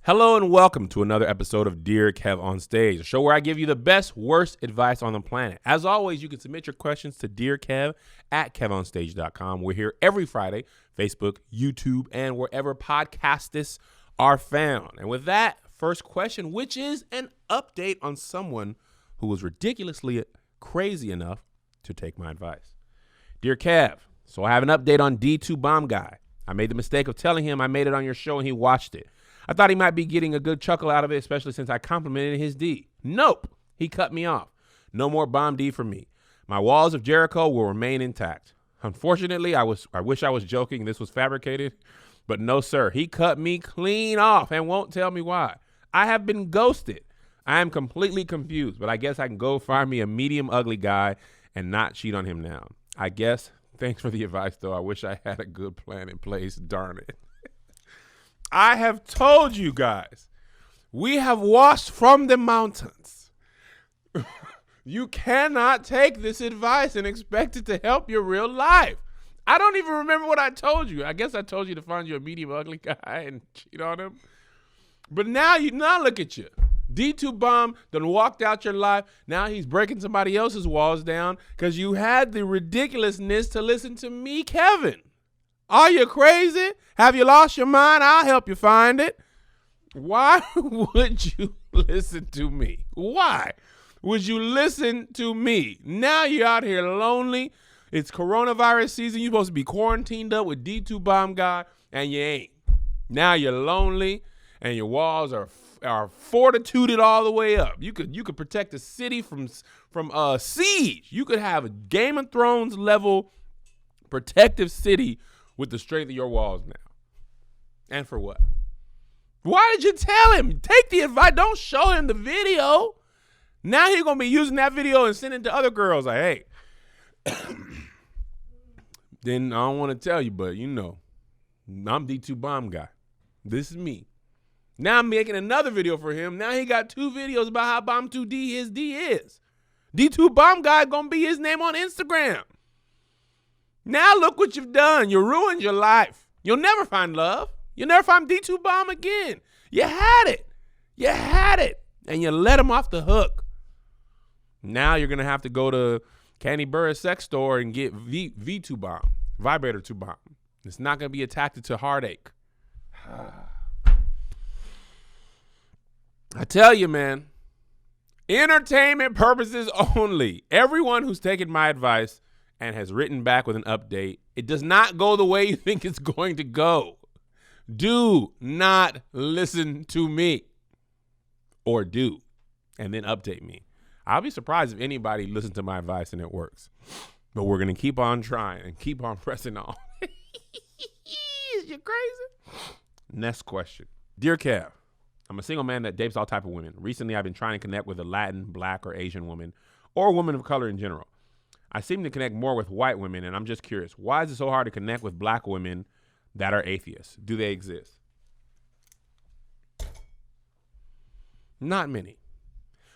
Hello and welcome to another episode of Dear Kev on Stage, a show where I give you the best, worst advice on the planet. As always, you can submit your questions to dearkev@KevOnStage.com. We're here every Friday, Facebook, YouTube, and wherever podcasts are found. And with that, first question, which is an update on someone who was ridiculously crazy enough to take my advice. Dear Kev, so I have an update on D2 Bomb Guy. I made the mistake of telling him I made it on your show and he watched it. I thought he might be getting a good chuckle out of it, especially since I complimented his D. Nope, he cut me off. No more Bomb D for me. My walls of Jericho will remain intact. Unfortunately, I wish I was joking. This was fabricated, but no, sir. He cut me clean off and won't tell me why. I have been ghosted. I am completely confused, but I guess I can go find me a medium ugly guy and not cheat on him now. I guess. Thanks for the advice, though. I wish I had a good plan in place. Darn it. I have told you guys, we have washed from the mountains. You cannot take this advice and expect it to help your real life. I don't even remember what I told you. I guess I told you to find you a medium ugly guy and cheat on him. But now look at you. D2 Bomb done walked out your life. Now he's breaking somebody else's walls down because you had the ridiculousness to listen to me, Kevin. Are you crazy? Have you lost your mind? I'll help you find it. Why would you listen to me? Why would you listen to me? Now you're out here lonely. It's coronavirus season. You're supposed to be quarantined up with D2 Bomb Guy, and you ain't. Now you're lonely, and your walls are fortituded all the way up. You could protect a city from siege. You could have a Game of Thrones level protective city with the strength of your walls now. And for what? Why did you tell him? Take the advice. Don't show him the video. Now he's gonna be using that video and sending it to other girls like, hey. Then I don't want to tell you, but you know, I'm D2 Bomb Guy. This is me. Now I'm making another video for him. Now he got two videos about how Bomb 2D his D is. D2 Bomb Guy gonna be his name on Instagram. Now look what you've done. You ruined your life. You'll never find love. You'll never find D2 Bomb again. You had it. You had it. And you let him off the hook. Now you're gonna have to go to Candy Burris sex store and get V2 Bomb, Vibrator 2 Bomb. It's not gonna be attached to heartache. I tell you, man, entertainment purposes only. Everyone who's taken my advice and has written back with an update, it does not go the way you think it's going to go. Do not listen to me. Or do. And then update me. I'll be surprised if anybody listens to my advice and it works. But we're going to keep on trying and keep on pressing on. Is you crazy? Next question. Dear Kev, I'm a single man that dates all type of women. Recently, I've been trying to connect with a Latin, black, or Asian woman, or a woman of color in general. I seem to connect more with white women, and I'm just curious. Why is it so hard to connect with black women that are atheists? Do they exist? Not many.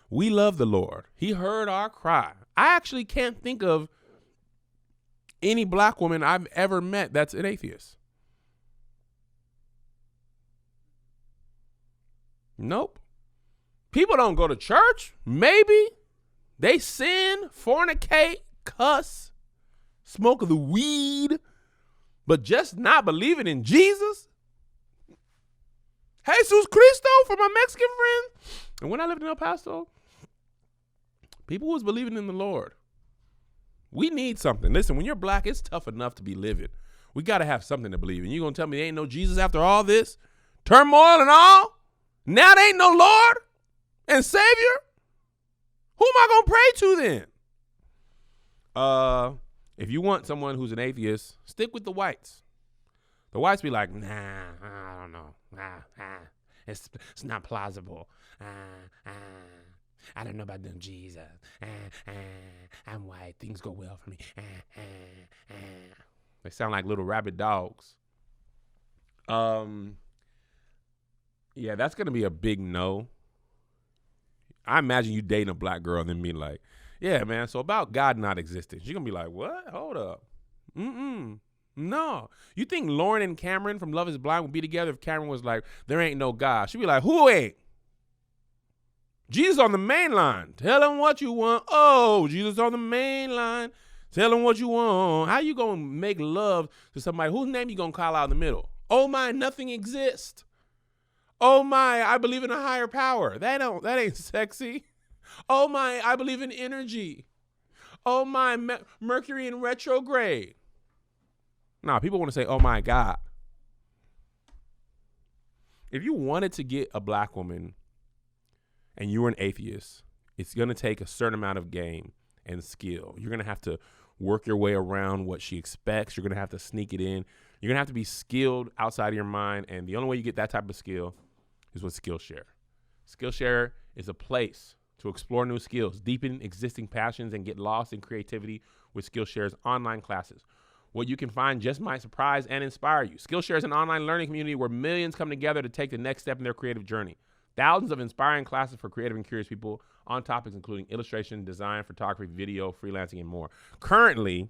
We love the Lord. He heard our cry. I actually can't think of any black woman I've ever met that's an atheist. Nope. People don't go to church. Maybe. They sin, fornicate, cuss, smoke the weed, but just not believing in Jesus. Jesus Cristo for my Mexican friend. And when I lived in El Paso, people was believing in the Lord. We need something. Listen, when you're black, it's tough enough to be living. We got to have something to believe in. You going to tell me there ain't no Jesus after all this? Turmoil and all? Now there ain't no Lord and Savior? Who am I going to pray to then? If you want someone who's an atheist, stick with the whites. The whites be like, nah, I don't know. It's not plausible. I don't know about them Jesus. I'm white. Things go well for me. They sound like little rabid dogs. Yeah, that's going to be a big no. I imagine you dating a black girl and then being like, yeah, man, so about God not existing. She's going to be like, what? Hold up. No. You think Lauren and Cameron from Love is Blind would be together if Cameron was like, there ain't no God? She'd be like, who ain't? Jesus on the main line. Tell him what you want. Oh, Jesus on the main line. Tell him what you want. How you going to make love to somebody whose name you going to call out in the middle? Oh my, nothing exists. Oh my, I believe in a higher power. That ain't sexy. Oh my, I believe in energy. Oh my, Mercury in retrograde. Nah, people want to say, oh my God. If you wanted to get a black woman and you were an atheist, it's going to take a certain amount of game and skill. You're going to have to work your way around what she expects. You're going to have to sneak it in. You're going to have to be skilled outside of your mind. And the only way you get that type of skill is with Skillshare. Skillshare is a place to explore new skills, deepen existing passions, and get lost in creativity with Skillshare's online classes. What you can find just might surprise and inspire you. Skillshare is an online learning community where millions come together to take the next step in their creative journey. Thousands of inspiring classes for creative and curious people on topics including illustration, design, photography, video, freelancing, and more. Currently,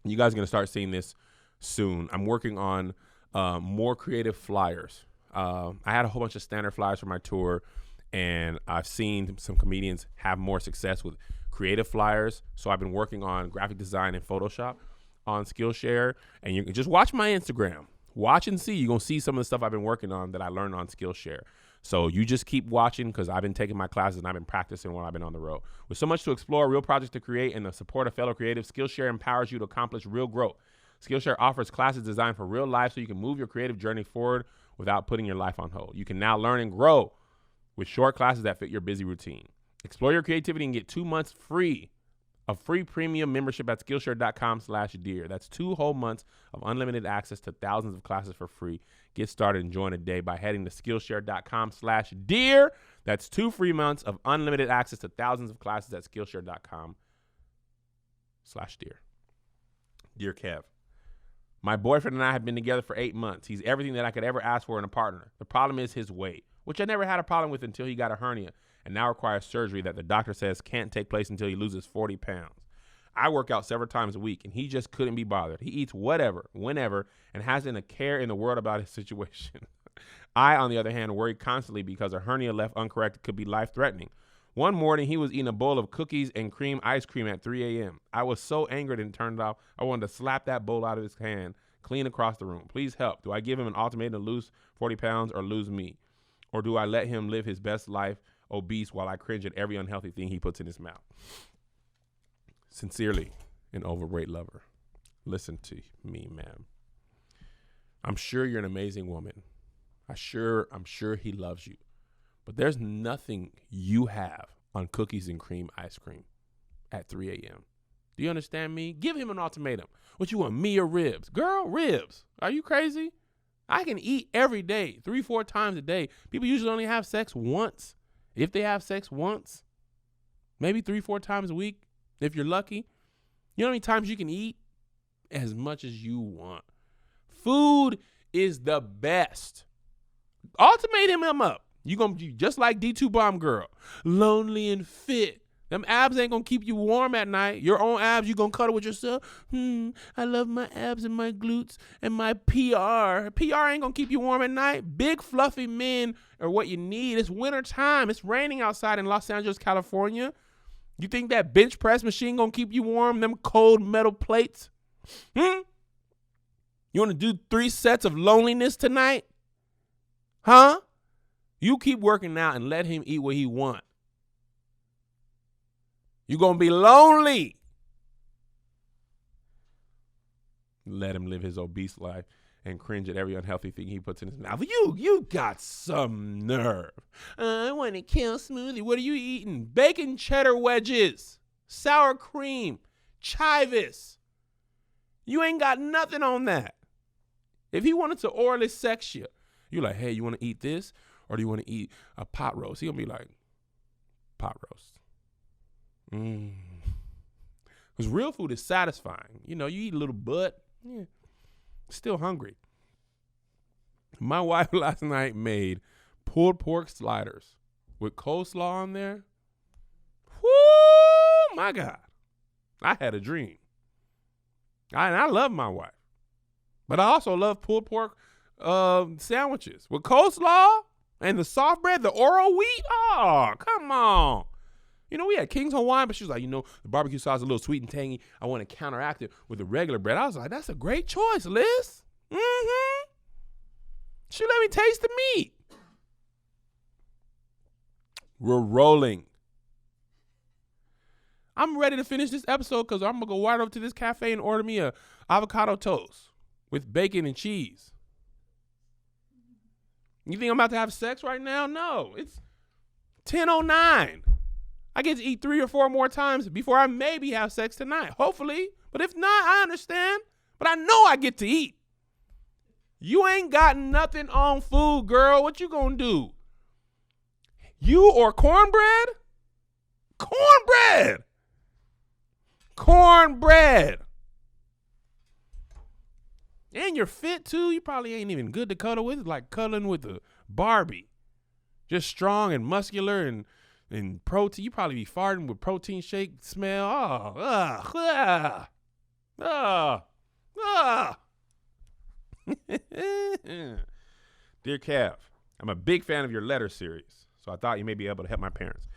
you guys are going to start seeing this soon. I'm working on more creative flyers. I had a whole bunch of standard flyers for my tour, and I've seen some comedians have more success with creative flyers. So I've been working on graphic design and Photoshop on Skillshare, and you can just watch my Instagram. Watch and see. You're going to see some of the stuff I've been working on that I learned on Skillshare. So you just keep watching because I've been taking my classes and I've been practicing while I've been on the road. With so much to explore, real projects to create, and the support of fellow creatives, Skillshare empowers you to accomplish real growth. Skillshare offers classes designed for real life so you can move your creative journey forward without putting your life on hold. You can now learn and grow with short classes that fit your busy routine. Explore your creativity and get 2 months free. A free premium membership at Skillshare.com/dear. That's 2 whole months of unlimited access to thousands of classes for free. Get started and join today by heading to Skillshare.com/dear. That's 2 free months of unlimited access to thousands of classes at Skillshare.com/dear. Dear Kev, my boyfriend and I have been together for 8 months. He's everything that I could ever ask for in a partner. The problem is his weight, which I never had a problem with until he got a hernia and now requires surgery that the doctor says can't take place until he loses 40 pounds. I work out several times a week, and he just couldn't be bothered. He eats whatever, whenever, and hasn't a care in the world about his situation. I, on the other hand, worry constantly because a hernia left uncorrected could be life-threatening. One morning, he was eating a bowl of cookies and cream ice cream at 3 a.m. I was so angered and turned off, I wanted to slap that bowl out of his hand, clean across the room. Please help. Do I give him an ultimatum to lose 40 pounds or lose me? Or do I let him live his best life obese while I cringe at every unhealthy thing he puts in his mouth? Sincerely, an overweight lover. Listen to me, ma'am. I'm sure you're an amazing woman. I'm sure he loves you. But there's nothing you have on cookies and cream ice cream at 3 a.m. Do you understand me? Give him an ultimatum. What you want, me or ribs? Girl, ribs. Are you crazy? I can eat every day, 3-4 times a day. People usually only have sex once. If they have sex once, maybe 3-4 times a week, if you're lucky. You know how many times you can eat? As much as you want. Food is the best. Ultimatum him up. You're going to be just like D2 Bomb Girl. Lonely and fit. Them abs ain't going to keep you warm at night. Your own abs, you going to cuddle with yourself. I love my abs and my glutes and my PR. PR ain't going to keep you warm at night. Big fluffy men are what you need. It's winter time. It's raining outside in Los Angeles, California. You think that bench press machine going to keep you warm? Them cold metal plates? You want to do 3 sets of loneliness tonight? Huh? You keep working out and let him eat what he wants. You're going to be lonely. Let him live his obese life and cringe at every unhealthy thing he puts in his mouth. You got some nerve. I want a kale smoothie. What are you eating? Bacon cheddar wedges, sour cream, chivis. You ain't got nothing on that. If he wanted to orally sex you, you're like, hey, you want to eat this? Or do you want to eat a pot roast? He'll be like, pot roast. Because real food is satisfying. You know, you eat a little butt, still hungry. My wife last night made pulled pork sliders with coleslaw on there. Whoo, my God. I had a dream. I love my wife. But I also love pulled pork sandwiches with coleslaw and the soft bread, the Oro wheat. Oh, come on. You know, we had King's Hawaiian, but she was like, the barbecue sauce is a little sweet and tangy. I want to counteract it with the regular bread. I was like, that's a great choice, Liz. Mm-hmm. She let me taste the meat. We're rolling. I'm ready to finish this episode because I'm going to go right over to this cafe and order me a avocado toast with bacon and cheese. You think I'm about to have sex right now? No. It's 10:09. I get to eat 3 or 4 more times before I maybe have sex tonight. Hopefully. But if not, I understand. But I know I get to eat. You ain't got nothing on food, girl. What you gonna do? You or cornbread? Cornbread. Cornbread. And you're fit too. You probably ain't even good to cuddle with. It's like cuddling with a Barbie. Just strong and muscular and protein. You probably be farting with protein shake smell. Dear Kev, I'm a big fan of your letter series, so I thought you may be able to help my parents.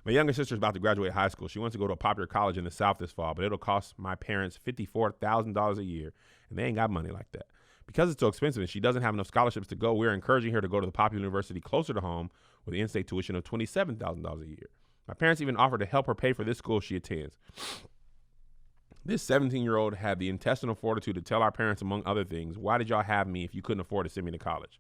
My younger sister is about to graduate high school. She wants to go to a popular college in the South this fall, but it'll cost my parents $54,000 a year, and they ain't got money like that. Because it's so expensive and she doesn't have enough scholarships to go, we're encouraging her to go to the popular university closer to home with an in-state tuition of $27,000 a year. My parents even offered to help her pay for this school she attends. This 17-year-old had the intestinal fortitude to tell our parents, among other things, why did y'all have me if you couldn't afford to send me to college?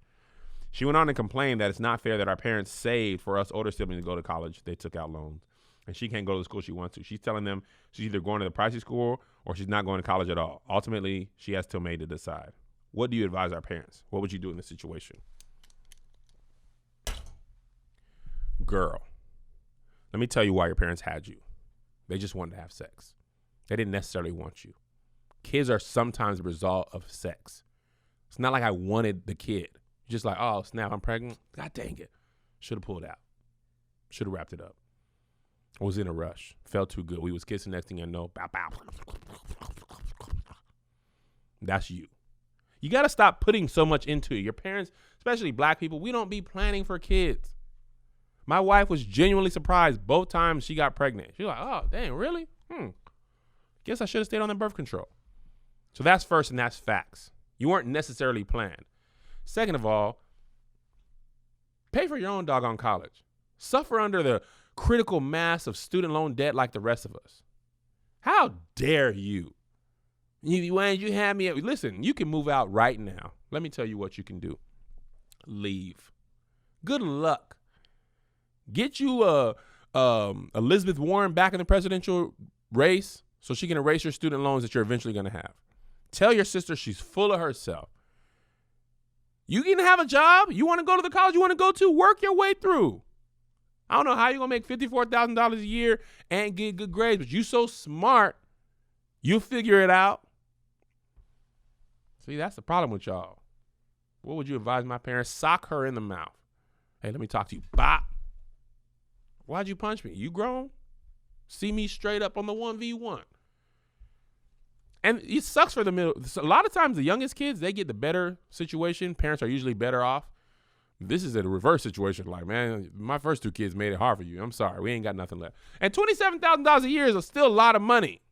She went on to complain that it's not fair that our parents saved for us older siblings to go to college. They took out loans, and she can't go to the school she wants to. She's telling them she's either going to the pricey school or she's not going to college at all. Ultimately, she has till May to decide. What do you advise our parents? What would you do in this situation? Girl, let me tell you why your parents had you. They just wanted to have sex. They didn't necessarily want you. Kids are sometimes the result of sex. It's not like I wanted the kid. Just like, oh, snap, I'm pregnant. God dang it. Should have pulled out. Should have wrapped it up. I was in a rush. Felt too good. We was kissing. Next thing I know, bow, bow. That's you. You got to stop putting so much into it. Your parents, especially black people, we don't be planning for kids. My wife was genuinely surprised both times she got pregnant. She was like, oh, dang, really? Guess I should have stayed on the birth control. So that's first, and that's facts. You weren't necessarily planned. Second of all, pay for your own doggone college. Suffer under the critical mass of student loan debt like the rest of us. How dare you? When you have me, listen, you can move out right now. Let me tell you what you can do. Leave. Good luck. Get you Elizabeth Warren back in the presidential race so she can erase your student loans that you're eventually going to have. Tell your sister she's full of herself. You can have a job. You want to go to the college you want to go to, work your way through. I don't know how you're going to make $54,000 a year and get good grades, but you so smart, you'll figure it out. See, that's the problem with y'all. What would you advise my parents? Sock her in the mouth. Hey, let me talk to you. Bop. Why'd you punch me? You grown? See me straight up on the 1v1. And it sucks for the middle. A lot of times the youngest kids, they get the better situation. Parents are usually better off. This is a reverse situation. Like, man, my first 2 kids made it hard for you. I'm sorry. We ain't got nothing left. And $27,000 a year is still a lot of money.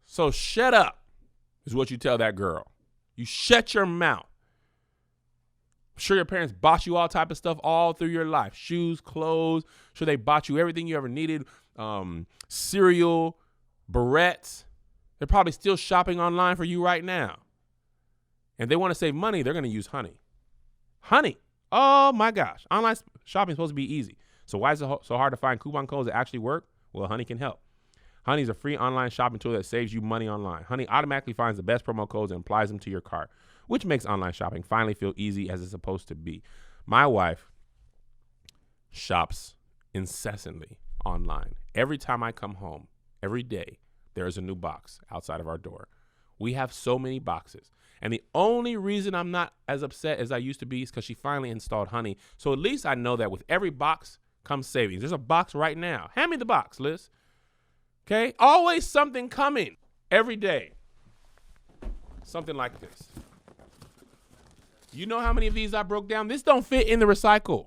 So shut up is what you tell that girl. You shut your mouth. I'm sure your parents bought you all type of stuff all through your life. Shoes, clothes. I'm sure they bought you everything you ever needed. Cereal, barrettes. They're probably still shopping online for you right now. And they want to save money, they're going to use Honey. Honey. Oh, my gosh. Online shopping is supposed to be easy. So why is it so hard to find coupon codes that actually work? Well, Honey can help. Honey is a free online shopping tool that saves you money online. Honey automatically finds the best promo codes and applies them to your cart, which makes online shopping finally feel easy as it's supposed to be. My wife shops incessantly online. Every time I come home, every day, there is a new box outside of our door. We have so many boxes. And the only reason I'm not as upset as I used to be is because she finally installed Honey. So at least I know that with every box comes savings. There's a box right now. Hand me the box, Liz. Okay? Always something coming every day. something like this. You know how many of these I broke down? This don't fit in the recycle.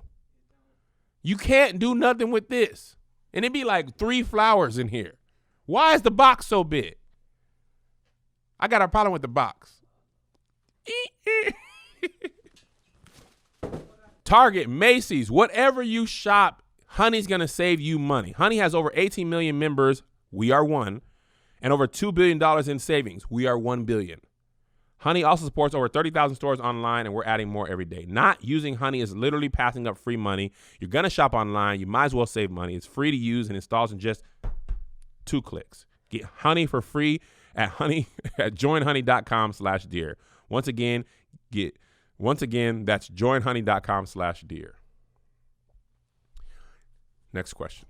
You can't do nothing with this. And it'd be like 3 flowers in here. Why is the box so big? I got a problem with the box. Target, Macy's, whatever you shop, Honey's going to save you money. Honey has over 18 million members. We are one. And over $2 billion in savings. We are 1 billion. Honey also supports over 30,000 stores online, and we're adding more every day. Not using Honey is literally passing up free money. You're going to shop online. You might as well save money. It's free to use and installs in just 2 clicks. Get Honey for free at joinhoney.com/dear. Once again, that's joinhoney.com/dear. Next question.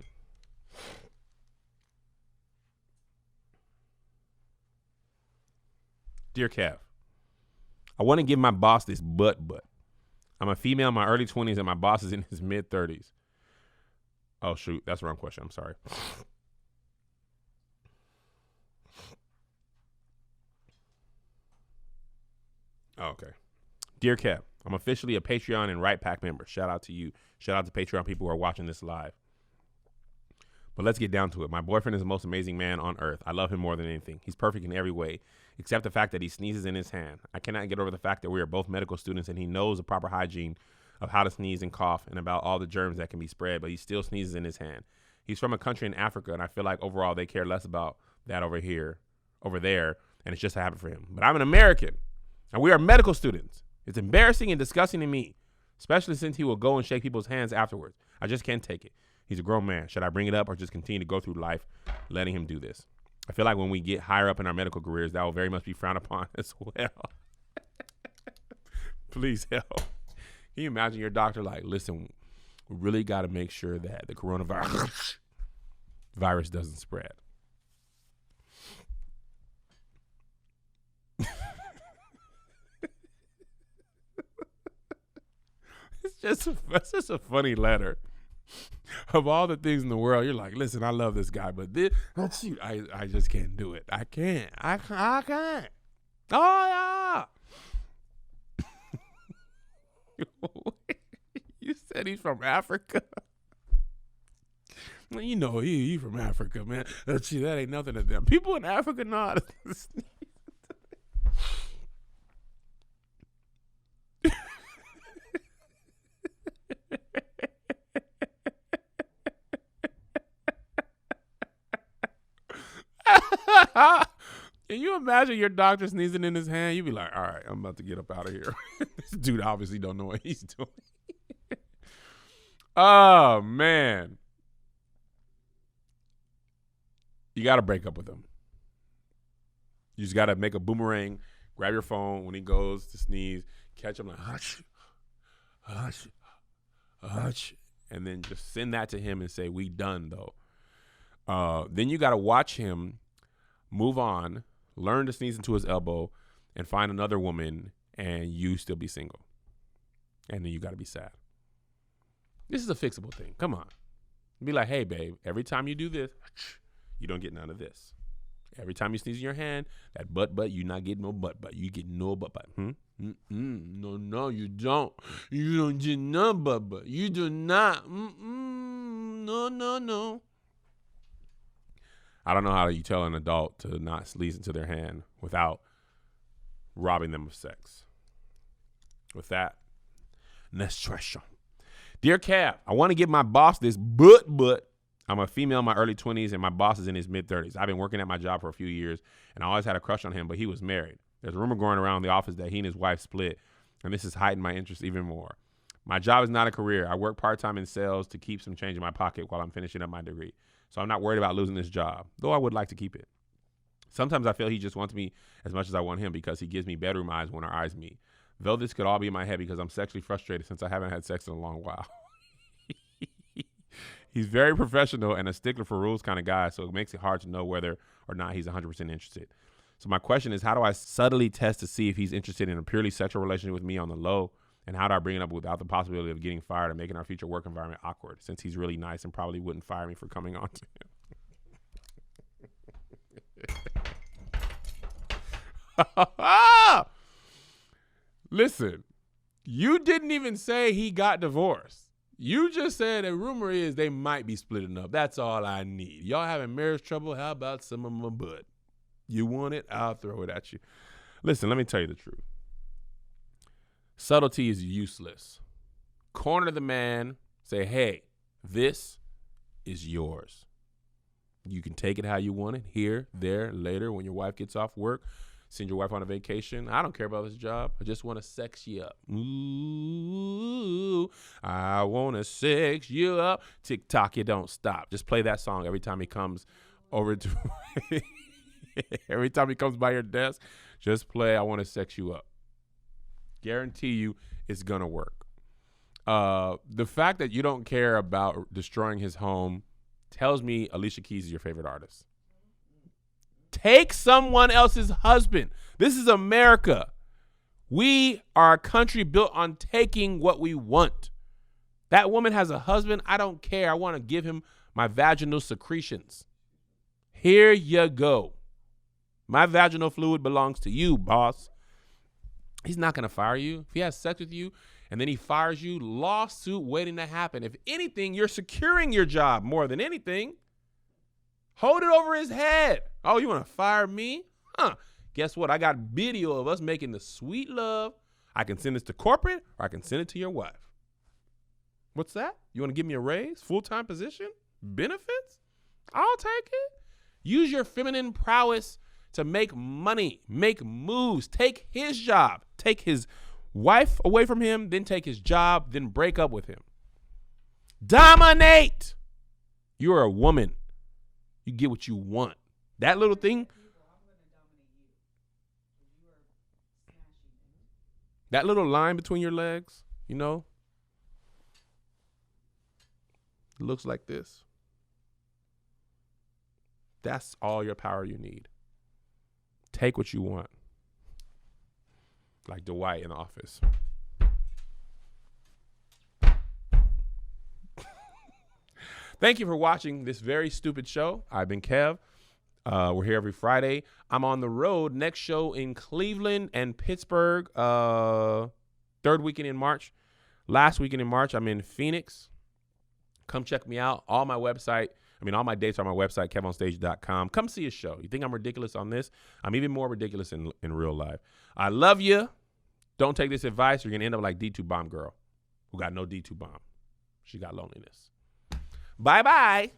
Dear Kev, I want to give my boss this but. I'm a female in my early 20s and my boss is in his mid 30s. Oh, shoot. That's the wrong question. I'm sorry. Oh, okay. Dear Kev, I'm officially a Patreon and Right Pack member. Shout out to you. Shout out to Patreon people who are watching this live. But let's get down to it. My boyfriend is the most amazing man on earth. I love him more than anything. He's perfect in every way, except the fact that he sneezes in his hand. I cannot get over the fact that we are both medical students and he knows the proper hygiene of how to sneeze and cough and about all the germs that can be spread, but he still sneezes in his hand. He's from a country in Africa, and I feel like overall they care less about that over there, and it's just a habit for him. But I'm an American, and we are medical students. It's embarrassing and disgusting to me, especially since he will go and shake people's hands afterwards. I just can't take it. He's a grown man. Should I bring it up or just continue to go through life letting him do this? I feel like when we get higher up in our medical careers, that will very much be frowned upon as well. Please help. Can you imagine your doctor like, listen, we really got to make sure that the coronavirus virus doesn't spread. It's just a funny letter. Of all the things in the world, you're like, listen, I love this guy, but this, I just can't do it. I can't. Oh, yeah. You said he's from Africa? Well, you know, he from Africa, man. That ain't nothing to them. People in Africa know how to sneeze. Can you imagine your doctor sneezing in his hand? You'd be like, all right, I'm about to get up out of here. This dude obviously don't know what he's doing. Oh, man. You got to break up with him. You just got to make a boomerang, grab your phone when he goes to sneeze, catch him like, hush, hush, hush, and then just send that to him and say, we done, though. Then you got to watch him move on, learn to sneeze into his elbow, and find another woman, and you still be single. And then you got to be sad. This is a fixable thing. Come on. Be like, hey, babe, every time you do this, you don't get none of this. Every time you sneeze in your hand, that butt, you not getting no butt. You get no butt. No, you don't. You don't get no butt. You do not. No. I don't know how you tell an adult to not sneeze into their hand without robbing them of sex. With that, next question. Dear Kev, I want to give my boss this but I'm a female in my early 20s and my boss is in his mid 30s. I've been working at my job for a few years and I always had a crush on him, but he was married. There's a rumor going around the office that he and his wife split, and this has heightened my interest even more. My job is not a career. I work part-time in sales to keep some change in my pocket while I'm finishing up my degree. So I'm not worried about losing this job, though I would like to keep it. Sometimes I feel he just wants me as much as I want him because he gives me bedroom eyes when our eyes meet. Though this could all be in my head because I'm sexually frustrated since I haven't had sex in a long while. He's very professional and a stickler for rules kind of guy, so it makes it hard to know whether or not he's 100% interested. So my question is, how do I subtly test to see if he's interested in a purely sexual relationship with me on the low? And how do I bring it up without the possibility of getting fired and making our future work environment awkward, since he's really nice and probably wouldn't fire me for coming on to him? Listen, you didn't even say he got divorced. You just said a rumor is they might be splitting up. That's all I need. Y'all having marriage trouble? How about some of my butt? You want it? I'll throw it at you. Listen, let me tell you the truth. Subtlety is useless. Corner the man. Say, hey, this is yours. You can take it how you want it. Here, there, later, when your wife gets off work. Send your wife on a vacation. I don't care about this job. I just want to sex you up. Ooh, I want to sex you up. Tick-tock, you don't stop. Just play that song every time he comes over to every time he comes by your desk. Just play I want to sex you up. Guarantee you it's going to work. The fact that you don't care about destroying his home tells me Alicia Keys is your favorite artist. Take someone else's husband. This is America. We are a country built on taking what we want. That woman has a husband. I don't care. I want to give him my vaginal secretions. Here you go. My vaginal fluid belongs to you, boss. He's not going to fire you. If he has sex with you and then he fires you, lawsuit waiting to happen. If anything, you're securing your job more than anything. Hold it over his head. Oh, you want to fire me? Huh. Guess what? I got video of us making the sweet love. I can send this to corporate or I can send it to your wife. What's that? You want to give me a raise? Full-time position? Benefits? I'll take it. Use your feminine prowess to make money, make moves, take his job, take his wife away from him, then take his job, then break up with him. Dominate. You're a woman. You get what you want. That little thing. That little line between your legs, you know, it looks like this. That's all your power you need. Take what you want. Like Dwight in The Office. Thank you for watching this very stupid show. I've been Kev. We're here every Friday. I'm on the road. Next show in Cleveland and Pittsburgh. Third weekend in March. Last weekend in March, I'm in Phoenix. Come check me out. All my dates are on my website, KevOnStage.com. Come see a show. You think I'm ridiculous on this? I'm even more ridiculous in real life. I love you. Don't take this advice. You're going to end up like D2 Bomb Girl, who got no D2 bomb. She got loneliness. Bye-bye.